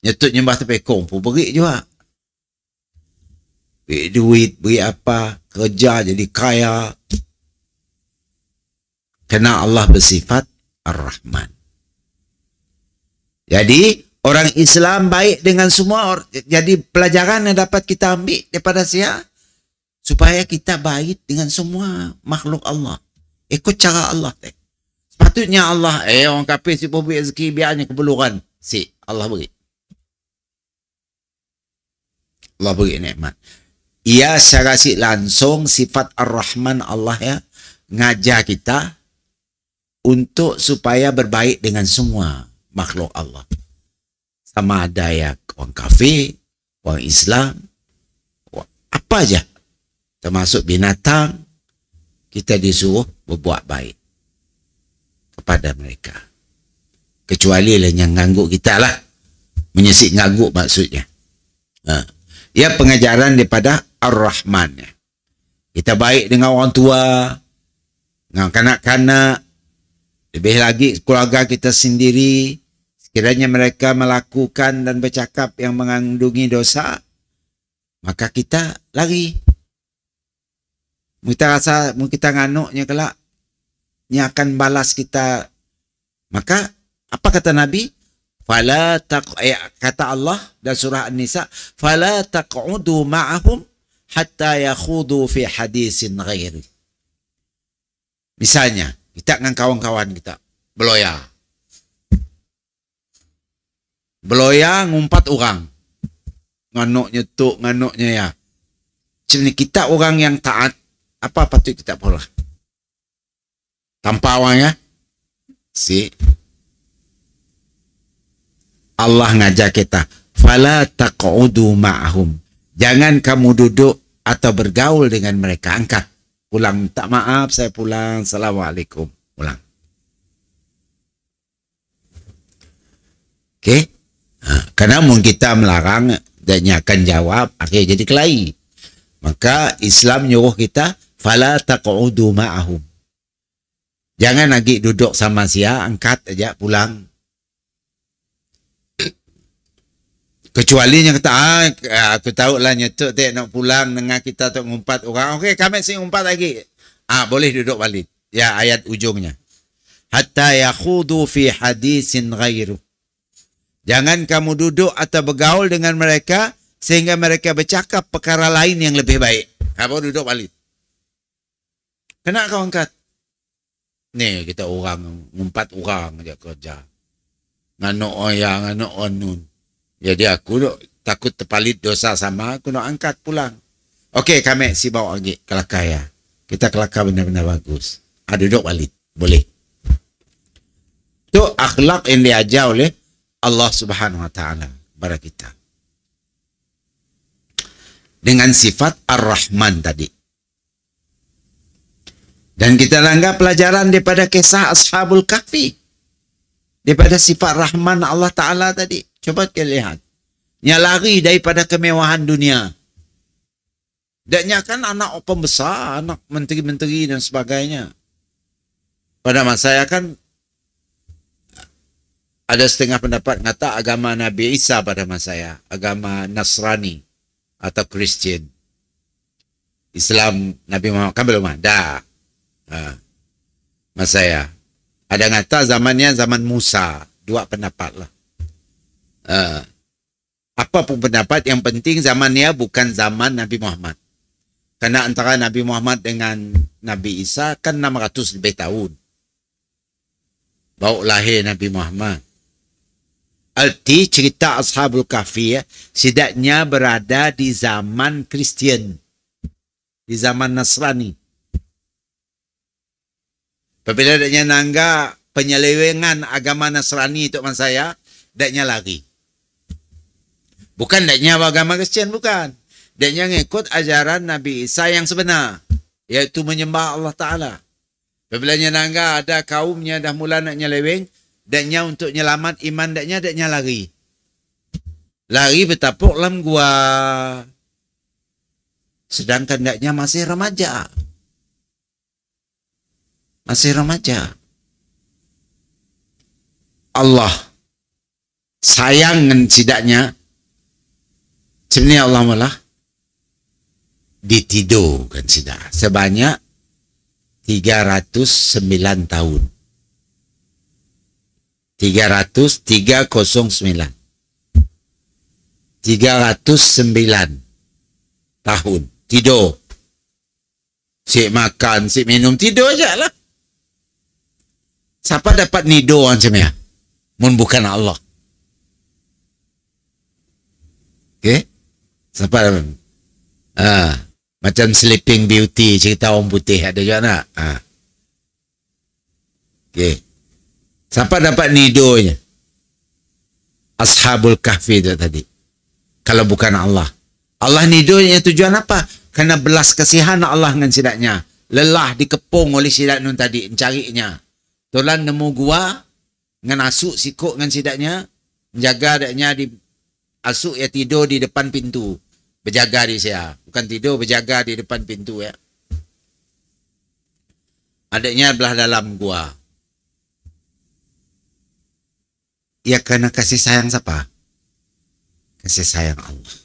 Nyetut nyembah tepekong pun beri juga. beri duit, beri apa, kerja jadi kaya. Karena Allah bersifat Ar-Rahman. Jadi orang Islam baik dengan semua. Jadi pelajaran yang dapat kita ambil daripada siapa? Supaya kita baik dengan semua makhluk Allah. Ikut cara Allah. Sepatutnya Allah, orang kafir si beri rezeki biarnya keperluan. Allah beri. Allah beri nikmat. Ia secara langsung sifat Ar-Rahman Allah ya ngajar kita untuk supaya berbaik dengan semua makhluk Allah. Sama ada ya orang kafir, orang Islam, apa aja. Termasuk binatang, kita disuruh berbuat baik kepada mereka. Kecuali yang ngangguk kita lah. Menyesik ngangguk maksudnya. Ia pengajaran daripada Ar-Rahman. Kita baik dengan orang tua, dengan kanak-kanak, lebih lagi keluarga kita sendiri. Sekiranya mereka melakukan dan bercakap yang mengandungi dosa, maka kita lari. Kita rasa kita nganuknya kelak, nya akan balas kita. Maka apa kata Nabi? Kata Allah dalam surah An-Nisa, fala taq'udu ma'ahum hatta yakhudu fi hadisin ghairi. Misalnya, kita dengan kawan-kawan kita beloya. Beloya ngumpat orang. Nganuknya tuk, nganuknya ya. Macam kita orang yang taat, apa patut kita pola? Tanpa orang ya. Allah ngajak kita, fala taq'udu ma'ahum. Jangan kamu duduk atau bergaul dengan mereka. Angkat. Pulang, tak maaf, saya pulang. Assalamualaikum. Pulang. Okey? Karena mungkin kita melarang dan akan jawab, akhirnya jadi kelahi. Maka Islam nyuruh kita, fala taq'udu ma'ahum. Jangan lagi duduk sama sia, angkat aja, pulang. Kecuali yang kata, aku tahu lah nyetuk tak nak pulang dengan kita untuk ngumpat orang. Okey, kami sing ngumpat lagi. Boleh duduk balik. Ya, ayat ujungnya. Hatta yakhudu fi hadisin ghairu. Jangan kamu duduk atau bergaul dengan mereka sehingga mereka bercakap perkara lain yang lebih baik. Baru duduk balik. Kena kau angkat. Ni kita orang ngumpat orang aja kerja. Nganuk oyang, nganuk onun. Jadi aku takut terpalit dosa sama, aku nak angkat pulang. Okey, kami si bawa lagi kelakar ya. Kita kelakar benar-benar bagus. Duduk balik. Boleh. Itu akhlak yang diajar oleh Allah Subhanahu Wa Taala kepada kita. Dengan sifat Ar-Rahman tadi. Dan kita langgar pelajaran daripada kisah Ashabul Kahfi. Daripada sifat Rahman Allah Ta'ala tadi. Coba kita lihat. Nya lari daripada kemewahan dunia. Dan nya kan anak pembesar, anak menteri-menteri dan sebagainya. Pada masa saya kan ada setengah pendapat kata agama Nabi Isa pada masa saya. Agama Nasrani atau Kristian. Islam Nabi Muhammad kan belum ada. Masa saya. Ada kata zamannya zaman Musa. Dua pendapat lah. Apa pun pendapat, yang penting zamannya bukan zaman Nabi Muhammad. Karena antara Nabi Muhammad dengan Nabi Isa kan 600 lebih tahun. Baru lahir Nabi Muhammad. Arti cerita Ashabul Kahfi setidaknya berada di zaman Kristian. Di zaman Nasrani. Apabila adanya nangga penyelewengan agama Nasrani itu masa saya, daknya lari. Bukan daknya agama Kristian, bukan. Daknya ngikut ajaran Nabi Isa yang sebenar, yaitu menyembah Allah Ta'ala. Apabila nangga ada kaumnya dah mula nak nyeleweng, daknya untuk nyelamat iman daknya lari. Lari bertapuk dalam gua. Sedangkan daknya masih remaja. Masih remaja. Allah sayang sidaknya. Sebenarnya Allah malah ditidurkan sudah sebanyak 309 tahun. 309 tahun tidur. Sik makan, sik minum, tidur aja lah. Siapa dapat nido macam ya? Mun bukan Allah. Okay? Siapa? Macam Sleeping Beauty, cerita orang putih ada juga nak? Okay. Siapa dapat nidonya? Ashabul Kahfi itu tadi. Kalau bukan Allah. Allah nidonya tujuan apa? Karena belas kasihan Allah dengan sidaknya. Lelah dikepung oleh sidak nun tadi, mencarinya. Tolan nemu gua, dengan asuk sikuk dengan sidaknya, menjaga adanya di asuk ya tidur di depan pintu. Berjaga di saya. Bukan tidur, berjaga di depan pintu ya. Adanya belah dalam gua. Ya karena kasih sayang siapa? Kasih sayang Allah.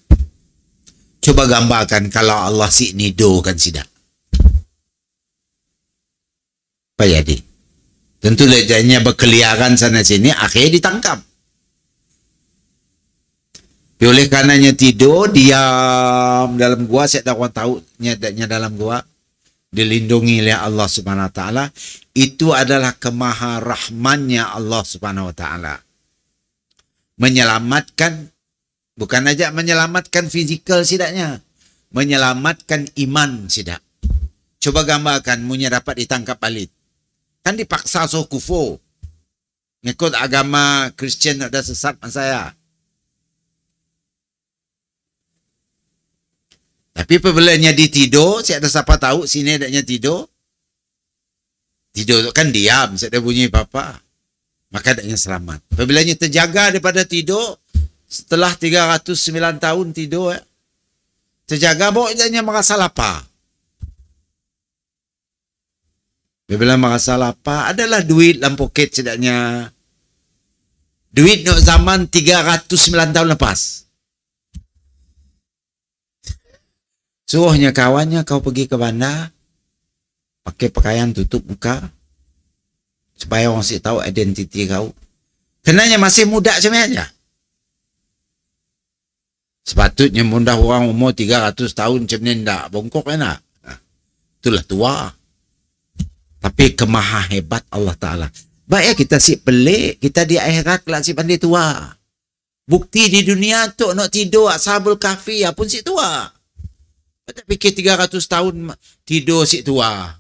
Coba gambarkan kalau Allah si nido kan sidak. Apa jadi? Tentu lejanya berkeliaran sana sini, akhirnya ditangkap. Oleh karenanya tidur, diam dalam gua, saya tak tahu nyadanya dalam gua, dilindungi oleh Allah Subhanahu Wa Taala. Itu adalah kemaharahmannya Allah Subhanahu Wa Taala. Menyelamatkan, bukan aja menyelamatkan fizikal sidaknya, menyelamatkan iman sidak. Coba gambarkan, munya dapat ditangkap balik. Kan dipaksa so kufur. Ngikut agama Kristian ada sesat sama saya. Tapi apabila ditidur, saya ada siapa tahu sini adanya tidur. Tidur kan diam, saya ada bunyi apa-apa. Maka adanya selamat. Apabila terjaga daripada tidur, setelah 309 tahun tidur, terjaga bawa adanya merasa lapar. Apabila merasa lapar, adalah duit dalam poket sedaknya. Duit no zaman 309 tahun lepas. Suruhnya kawannya kau pergi ke bandar, pakai pakaian tutup muka, supaya orang si tahu identiti kau. Kenanya masih muda macam aja. Sepatutnya mudah orang umur 300 tahun macam ni tak bongkok enak. Itulah tua. Tapi kemaha hebat Allah Ta'ala. Baik kita si pelik, kita di akhirat lah si pandai tua. Bukti di dunia tu nak tidur Ashabul Kahfi pun si tua. Tak fikir 300 tahun tidur si tua.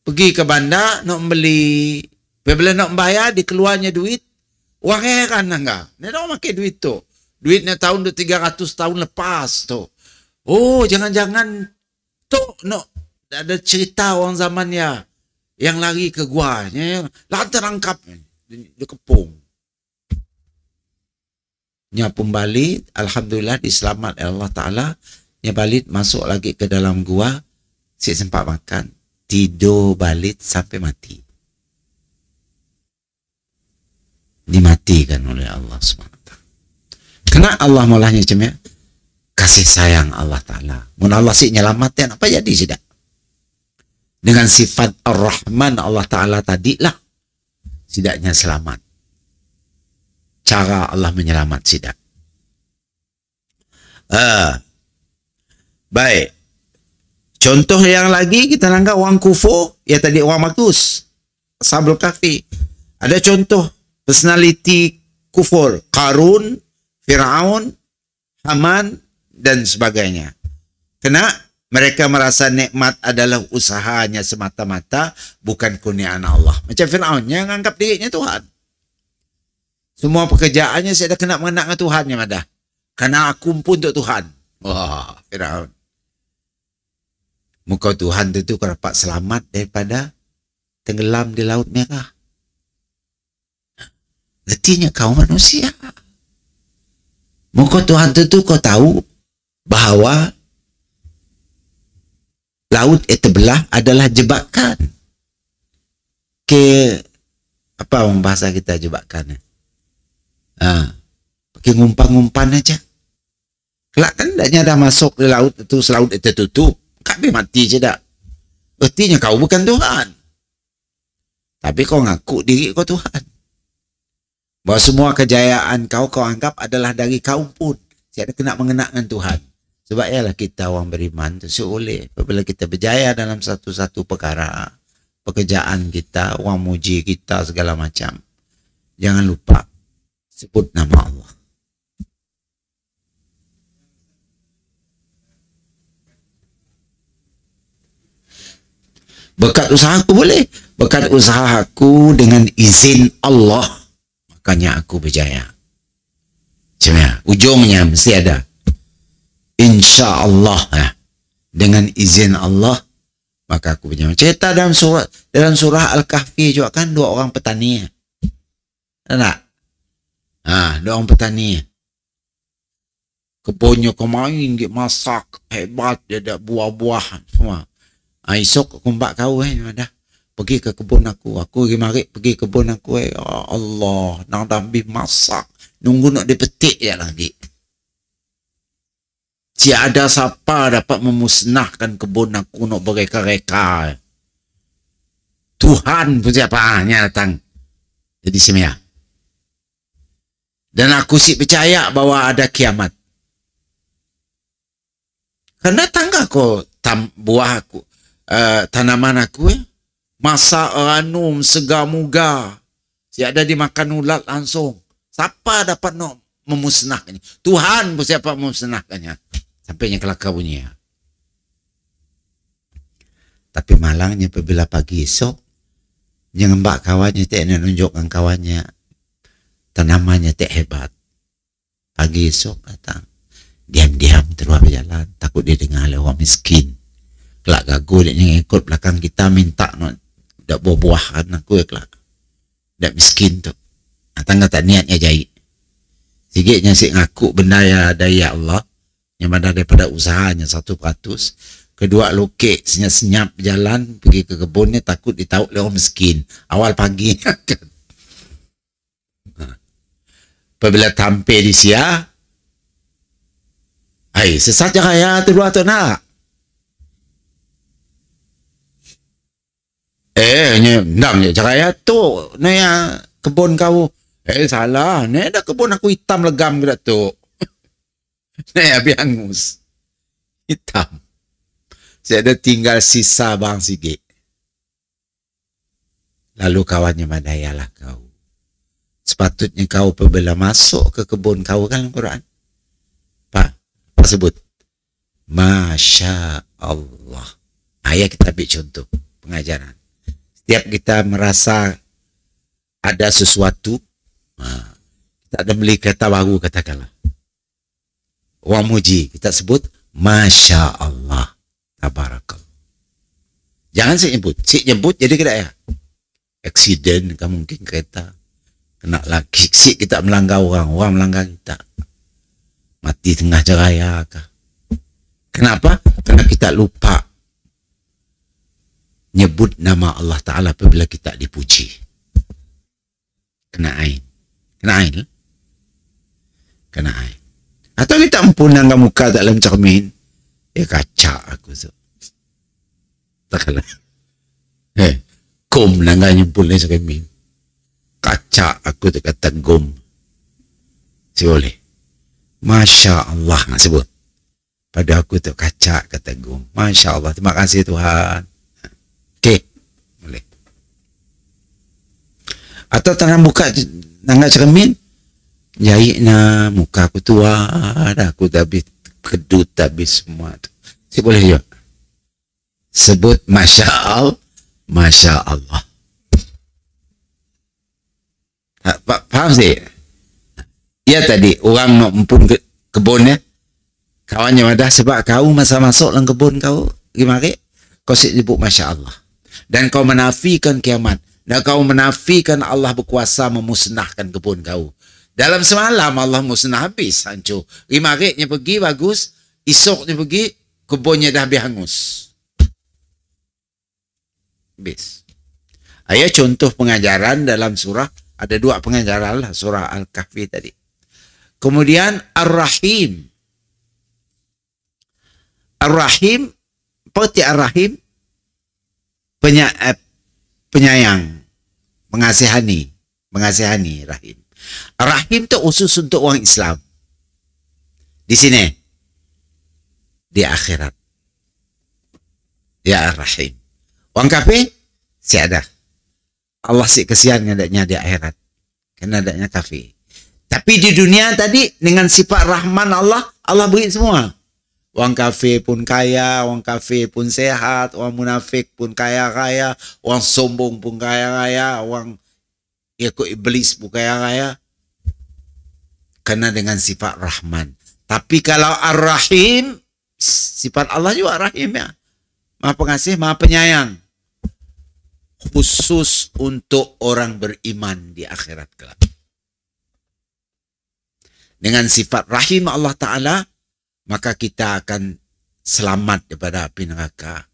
Pergi ke bandar nak beli, bila nak bayar dikeluarnya duit, orang heran enggak. Ni orang pakai duit tu. Duitnya tahun 300 tahun lepas tu. Oh, jangan-jangan tu nak ada cerita orang zamannya yang lari ke gua, yang terangkap di kepung. Nya pun balik, alhamdulillah diselamat Allah Ta'ala. Nya balik masuk lagi ke dalam gua, si sempat makan, tidur balik sampai mati. Dimatikan oleh Allah SWT. Kena Allah mulanya macam ya? Kasih sayang Allah Ta'ala. Mun Allah si nyelamatkan, apa jadi tidak? Dengan sifat Ar-Rahman Allah Ta'ala tadi lah, sidaknya selamat. Cara Allah menyelamat sidak. Baik. Contoh yang lagi kita langgar orang kufur, ya tadi orang makus. Ashabul Kahfi. Ada contoh personality kufur. Qarun, Fir'aun, Haman, dan sebagainya. Kena mereka merasa nikmat adalah usahanya semata-mata, bukan kurniaan Allah. Macam Fir'aun yang anggap dirinya Tuhan. Semua pekerjaannya saya dah kena mengenal dengan Tuhan yang ada. Karena aku pun untuk Tuhan. Wah, Firaun. Muka Tuhan itu kau dapat selamat daripada tenggelam di Laut Merah. Artinya kau manusia. Muka Tuhan itu kau tahu bahawa laut itu belah adalah jebakan. Apa orang bahasa kita jebakannya? Pakai ngumpan-ngumpan aja. Kelak kan daknya dah masuk di laut itu, selaut itu tutup. Kau mati je dak. Artinya kau bukan Tuhan. Tapi kau ngaku diri kau Tuhan. Bahawa semua kejayaan kau anggap adalah dari kau pun. Tiada kena mengenakan Tuhan. Sebab ialah kita orang beriman tu seoleh. Apabila kita berjaya dalam satu-satu perkara, pekerjaan kita, orang muji kita segala macam, jangan lupa sebut nama Allah. Berkat usahaku boleh. Berkat usahaku dengan izin Allah, makanya aku berjaya. Cuma ujungnya mesti ada insya Allah ya. Dengan izin Allah maka aku berjaya. Cerita dalam surah Al-Kahfi juga kan dua orang petani. Tak? Dua orang petani. Kebunnya kemain dia masak hebat, dia ada buah-buah semua. Esok aku mbak kau dah pergi ke kebun aku pergi mari pergi kebun aku ya Allah, nak habis masak, nunggu nak dipetik je lagi. Tiada siapa dapat memusnahkan kebun aku nak bereka-reka. Tuhan pun siapanya datang. Jadi semia. Dan aku sih percaya bahawa ada kiamat. Karena tangga ko buah aku, tanaman aku masak ranum segar-mugar. Tiada dimakan ulat langsung. Siapa dapat nak memusnahkannya? Tuhan pun siapa memusnahkannya? Sampainya kelakar bunyi. Tapi malangnya apabila pagi esok, jangan mbak kawannya tak nak nunjukkan kawannya tanamannya tak hebat. Pagi esok datang, diam-diam terus berjalan, takut dia dengar oleh orang miskin. Kelak gagu dia ikut belakang kita minta nak dak buah-buahan aku ya kelak. Dak miskin tu. Tangga tak niatnya jahit. Sikitnya si ngaku benda ya daya Allah. Yang mana daripada usahanya 1%. Kedua lokek senyap-senyap jalan pergi ke kebunnya takut ditahu oleh orang miskin. Awal pagi kan. Apabila tampil di sia, sesat raya tu dua tu nak. Ndam je raya tu ni kebun kau. Salah. Ni dah kebun aku hitam legam ke tu. Habis hangus. Hitam. Saya ada tinggal sisa bang sikit. Lalu kawannya madayalah kau. Sepatutnya kau apabila masuk ke kebun kau kan dalam Quran. Apa sebut? Masya Allah. Ayat kita ambil contoh pengajaran. Setiap kita merasa ada sesuatu, kita ada beli kata baru katakanlah. Orang muji, kita sebut Masya Allah, Tabarakallah. Jangan saya nyebut. Si nyebut jadi kena ya. Aksiden, kan mungkin kereta. Kena lagi, si kita melanggar orang melanggar kita. Mati tengah jaraya kah. Kenapa? Karena kita lupa nyebut nama Allah Ta'ala apabila kita dipuji. Kena ain. Kena ain. Atau kita mempunangkan muka dalam cermin. Kaca aku tu. Tak kalah. Gom nangganya pun dalam cermin. Kaca aku tu kata gom. Si boleh. Masya Allah nak sebut. Pada aku tu kaca kata gom. Masya Allah. Terima kasih Tuhan. Okey. Boleh. Atau tanam buka nangga cermin. Jahit na muka aku tua dah, aku dah habis kedut habis semua tu. Si boleh juga sebut Masya Allah. Faham sih? Ya tadi orang nak empun ke kebun ya, kawannya madah sebab kau masa masuk dalam kebun kau gimana? Kau sebut Masya Allah dan kau menafikan kiamat dan kau menafikan Allah berkuasa memusnahkan kebun kau. Dalam semalam Allah musnah habis hancur. 5 hari pergi bagus, esoknya pergi kebunnya dah habis hangus. Habis. Ayat contoh pengajaran dalam surah, ada 2 pengajaran lah surah Al-Kahfi tadi. Kemudian Ar-Rahim. Ar-Rahim, peti Ar-Rahim, penyayang, mengasihani Rahim. Rahim itu khusus untuk orang Islam. Di sini, di akhirat. Ya Ar-Rahim. Orang kafir, si ada. Allah si kesian adanya di akhirat. Karena adanya kafir. Tapi di dunia tadi, dengan sifat Rahman Allah, Allah beri semua. Orang kafir pun kaya, orang kafir pun sehat, orang munafik pun kaya-kaya, orang sombong pun kaya-kaya, orang ikut iblis pun kaya-kaya. Karena dengan sifat Rahman. Tapi kalau Ar-Rahim, sifat Allah juga Rahim ya. Maha pengasih, maha penyayang. Khusus untuk orang beriman di akhirat kelak. Dengan sifat Rahim Allah Ta'ala, maka kita akan selamat daripada api neraka.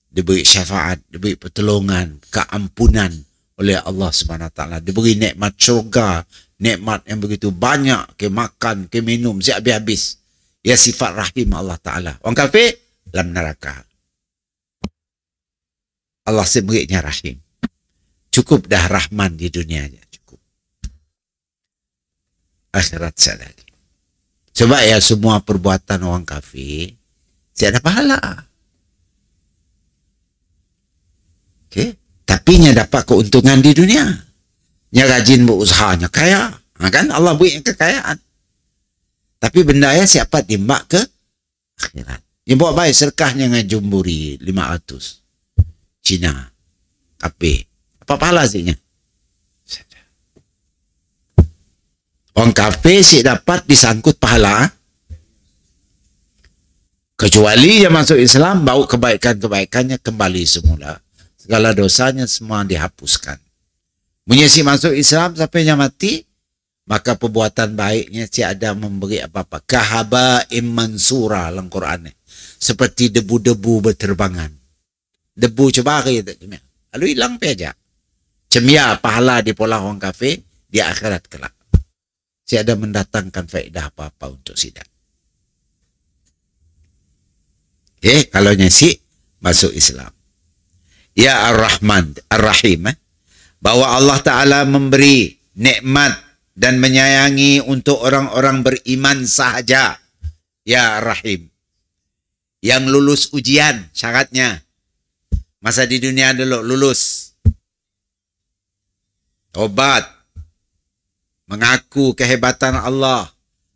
Diberi syafaat, diberi pertolongan, keampunan oleh Allah Subhanahu Wa Ta'ala. Diberi nikmat syurga, nikmat yang begitu banyak, ke makan, ke minum, siap habis. Ya sifat Rahim Allah Ta'ala. Orang kafir dalam neraka. Allah sebutnya Rahim. Cukup dah Rahman di dunia aja. Cukup. Akhirat saya lagi. Coba ya semua perbuatan orang kafir, saya ada pahala. Okay. Tapi nya dapat keuntungan di dunia. Nya rajin berusahanya kaya. Kan Allah beri kekayaan. Tapi benda ya siapa timbak ke akhirat. Dia buat baik serkahnya dengan jumburi 500. Cina. Kape. Apa pahala sihnya? Orang kafir si dapat disangkut pahala. Kecuali yang masuk Islam, bau kebaikan-kebaikannya kembali semula. Segala dosanya semua dihapuskan. Punya si masuk Islam sampai mati, maka perbuatan baiknya si ada memberi apa-apa. Kahaba mansura dalam Quran. Seperti debu-debu berterbangan. Debu cebari. Lalu hilang saja. Cemia pahala di pola orang kafir di akhirat kelak. Si ada mendatangkan faedah apa-apa untuk sidang. Kalau si masuk Islam. Ya Ar-Rahman, Ar-Rahim. Bahwa Allah Ta'ala memberi nikmat dan menyayangi untuk orang-orang beriman sahaja. Ya Ar-Rahim. Yang lulus ujian syaratnya. Masa di dunia dulu lulus. Tobat. Mengaku kehebatan Allah.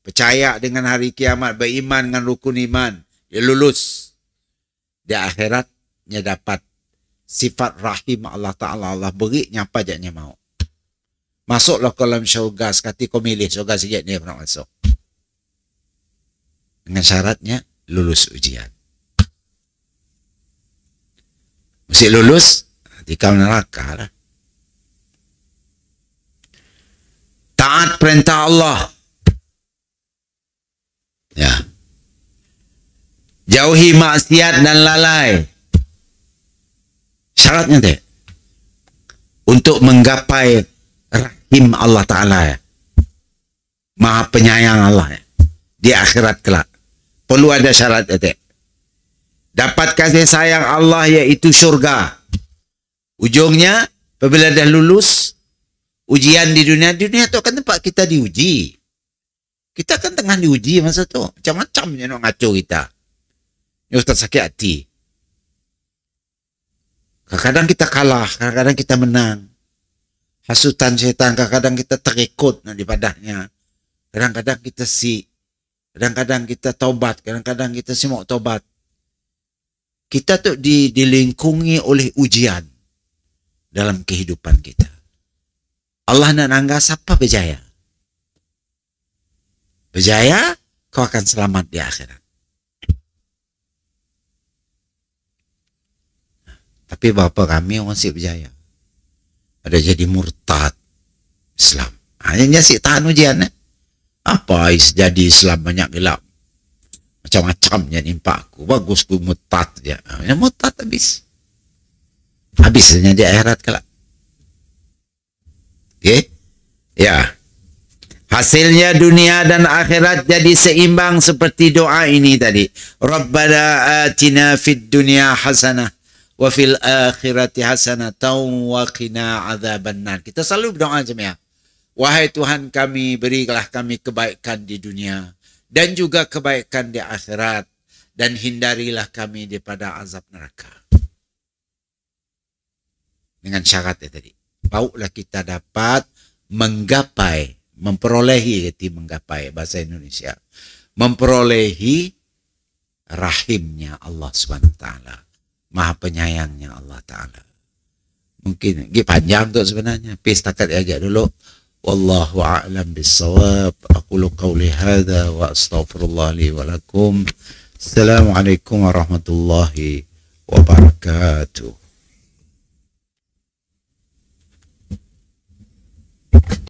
Percaya dengan hari kiamat. Beriman dengan rukun iman. Dia lulus. Di akhiratnya dapat sifat Rahim Allah Ta'ala. Allah beri apa je nya mau. Masuklah ke dalam syurga. Sekati kau milih syurga sikit ni pernah masuk. Dengan syaratnya lulus ujian. Mesti lulus. Tika neraka lah. Taat perintah Allah. Ya. Jauhi maksiat dan lalai. Syaratnya deh. Untuk menggapai Rahim Allah Ta'ala ya. Maha penyayang Allah ya. Di akhirat kelak. Perlu ada syarat deh. Dapat kasih sayang Allah yaitu syurga. Ujungnya apabila dah lulus ujian di dunia tu akan tempat kita diuji. Kita kan tengah diuji masa tu. Macam-macam je nak ngaco kita. Ya Ustaz sakit hati. Kadang-kadang kita kalah, kadang-kadang kita menang. Hasutan syaitan, kadang-kadang kita terikut di padahnya. Kadang-kadang kita kadang-kadang kita taubat, kadang-kadang kita mau taubat. Kita tu dilingkungi oleh ujian dalam kehidupan kita. Allah nak nangga siapa berjaya. Berjaya, kau akan selamat di akhirat. Tapi berapa kami orang si berjaya. Ada jadi murtad Islam. Hanya si tahan ujian. Apa jadi Islam banyak gelap. Macam-macam yang nimpak aku. Bagus ku murtad je. Yang murtad habis. Habisnya di akhirat kelak. Okay? Ya. Hasilnya dunia dan akhirat jadi seimbang seperti doa ini tadi. Rabbana atina fid dunya hasanah wa fil akhirati hasanatan wa qina adzabannar. Kita selalu berdoa jemaah. Wahai Tuhan kami, berilah kami kebaikan di dunia dan juga kebaikan di akhirat, dan hindarilah kami daripada azab neraka. Dengan syarat tadi. Bauklah kita dapat menggapai, memperolehi, menggapai bahasa Indonesia, memperolehi rahimnya Allah SWT, maha penyayangnya Allah Ta'ala. Mungkin panjang tu sebenarnya, tapi setakat aja dulu. Wallahu a'lam bissawab. Aqulu qawli hadha wa astaghfirullah li wa lakum. Assalamualaikum warahmatullahi wabarakatuh.